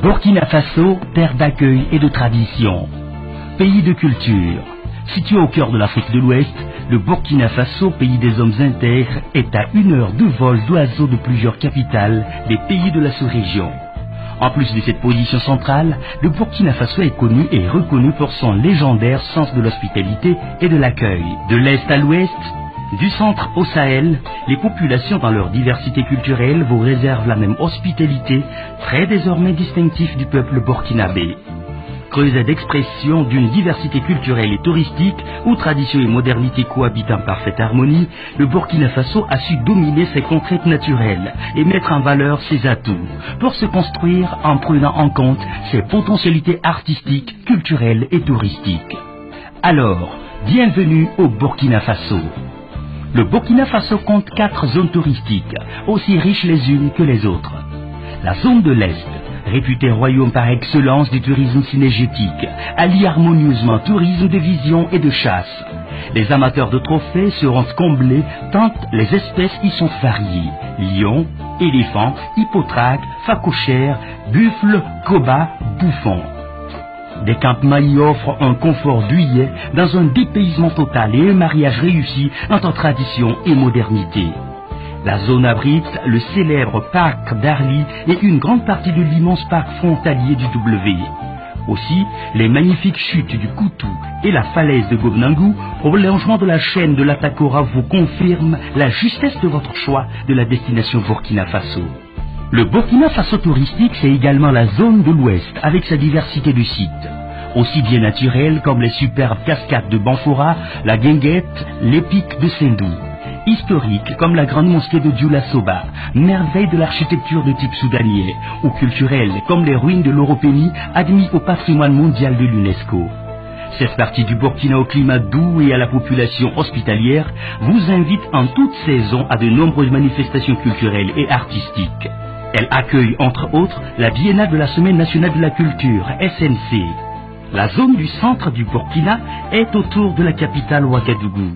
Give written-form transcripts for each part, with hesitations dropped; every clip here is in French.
Burkina Faso, terre d'accueil et de tradition. Pays de culture. Situé au cœur de l'Afrique de l'Ouest, le Burkina Faso, pays des hommes intègres, est à 1 heure de vol d'oiseau de plusieurs capitales des pays de la sous-région. En plus de cette position centrale, le Burkina Faso est connu et reconnu pour son légendaire sens de l'hospitalité et de l'accueil. De l'Est à l'Ouest, du centre au Sahel, les populations dans leur diversité culturelle vous réservent la même hospitalité, trait désormais distinctif du peuple burkinabé. Creuset d'expression d'une diversité culturelle et touristique, où tradition et modernité cohabitent en parfaite harmonie, le Burkina Faso a su dominer ses contraintes naturelles et mettre en valeur ses atouts, pour se construire en prenant en compte ses potentialités artistiques, culturelles et touristiques. Alors, bienvenue au Burkina Faso. Le Burkina Faso compte 4 zones touristiques, aussi riches les unes que les autres. La zone de l'Est, réputé royaume par excellence du tourisme synégétique, allie harmonieusement tourisme de vision et de chasse. Les amateurs de trophées seront comblés tant les espèces y sont variées. Lions, éléphants, hippotraques, phacochères, buffles, cobas, bouffons. Des campements y offrent un confort douillet dans un dépaysement total et un mariage réussi entre tradition et modernité. La zone abrite le célèbre parc d'Arli et une grande partie de l'immense parc frontalier du W. Aussi, les magnifiques chutes du Koutou et la falaise de Gobnangou, prolongement de la chaîne de l'Atakora, vous confirment la justesse de votre choix de la destination Burkina Faso. Le Burkina Faso touristique, c'est également la zone de l'Ouest, avec sa diversité de sites. Aussi bien naturels comme les superbes cascades de Banfora, la Guinguette, les pics de Sendou. Historique comme la grande mosquée de Dioula Soba, merveille de l'architecture de type soudanais, ou culturelle comme les ruines de l'Oropénie, admis au patrimoine mondial de l'UNESCO. Cette partie du Burkina au climat doux et à la population hospitalière vous invite en toute saison à de nombreuses manifestations culturelles et artistiques. Elle accueille entre autres la Biennale de la Semaine nationale de la culture, SNC. La zone du centre du Burkina est autour de la capitale Ouagadougou.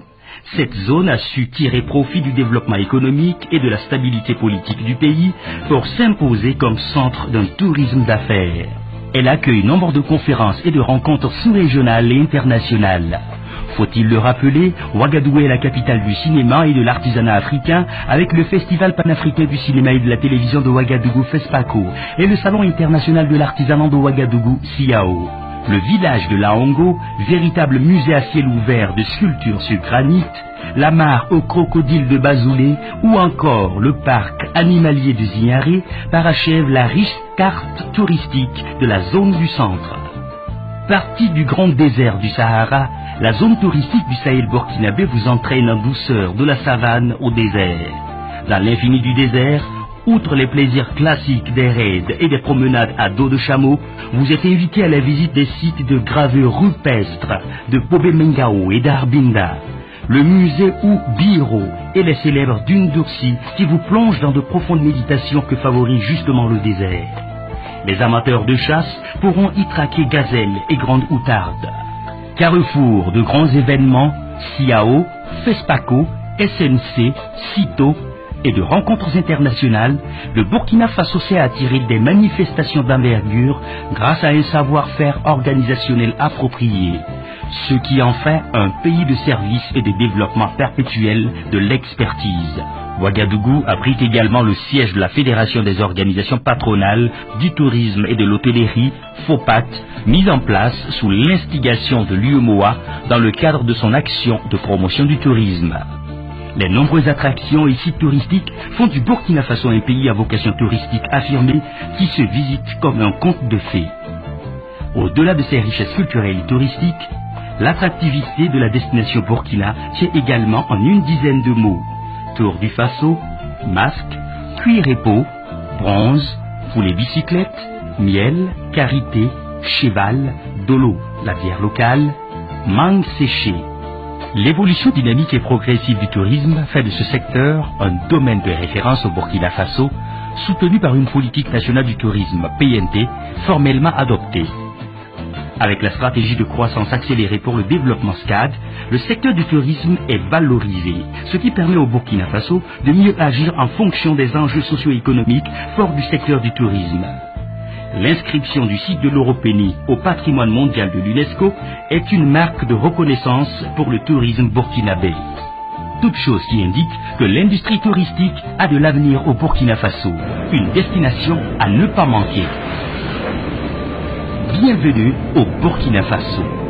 Cette zone a su tirer profit du développement économique et de la stabilité politique du pays pour s'imposer comme centre d'un tourisme d'affaires. Elle accueille nombre de conférences et de rencontres sous-régionales et internationales. Faut-il le rappeler, Ouagadougou est la capitale du cinéma et de l'artisanat africain, avec le Festival panafricain du cinéma et de la télévision de Ouagadougou, FESPACO, et le Salon international de l'artisanat de Ouagadougou, SIAO. Le village de Laongo, véritable musée à ciel ouvert de sculptures sur granit, la mare aux crocodiles de Bazoulé ou encore le parc animalier de Zignaré parachèvent la riche carte touristique de la zone du centre. Partie du grand désert du Sahara, la zone touristique du Sahel burkinabé vous entraîne en douceur de la savane au désert. Dans l'infini du désert, outre les plaisirs classiques des raids et des promenades à dos de chameau, vous êtes invité à la visite des sites de gravure rupestre de Bobé Mengao et d'Arbinda, le musée Biro et les célèbres dunes d'Oursi qui vous plongent dans de profondes méditations que favorise justement le désert. Les amateurs de chasse pourront y traquer gazelles et grandes outardes. Carrefour de grands événements, SIAO, FESPACO, SNC, CITO, et de rencontres internationales, le Burkina Faso s'est attiré des manifestations d'envergure grâce à un savoir-faire organisationnel approprié, ce qui en fait un pays de service et de développement perpétuel de l'expertise. Ouagadougou abrite également le siège de la Fédération des organisations patronales du tourisme et de l'hôtellerie, FOPAT, mise en place sous l'instigation de l'UEMOA dans le cadre de son action de promotion du tourisme. Les nombreuses attractions et sites touristiques font du Burkina Faso un pays à vocation touristique affirmée qui se visite comme un conte de fées. Au-delà de ses richesses culturelles et touristiques, l'attractivité de la destination Burkina tient également en une dizaine de mots. Tour du Faso, masque, cuir et peau, bronze, poulet bicyclette, miel, karité, cheval, dolo, la bière locale, mangue séchée. L'évolution dynamique et progressive du tourisme fait de ce secteur un domaine de référence au Burkina Faso, soutenu par une politique nationale du tourisme, PNT, formellement adoptée. Avec la stratégie de croissance accélérée pour le développement SCAD, le secteur du tourisme est valorisé, ce qui permet au Burkina Faso de mieux agir en fonction des enjeux socio-économiques forts du secteur du tourisme. L'inscription du site de l'Oropénie au patrimoine mondial de l'UNESCO est une marque de reconnaissance pour le tourisme burkinabé. Toute chose qui indique que l'industrie touristique a de l'avenir au Burkina Faso, une destination à ne pas manquer. Bienvenue au Burkina Faso.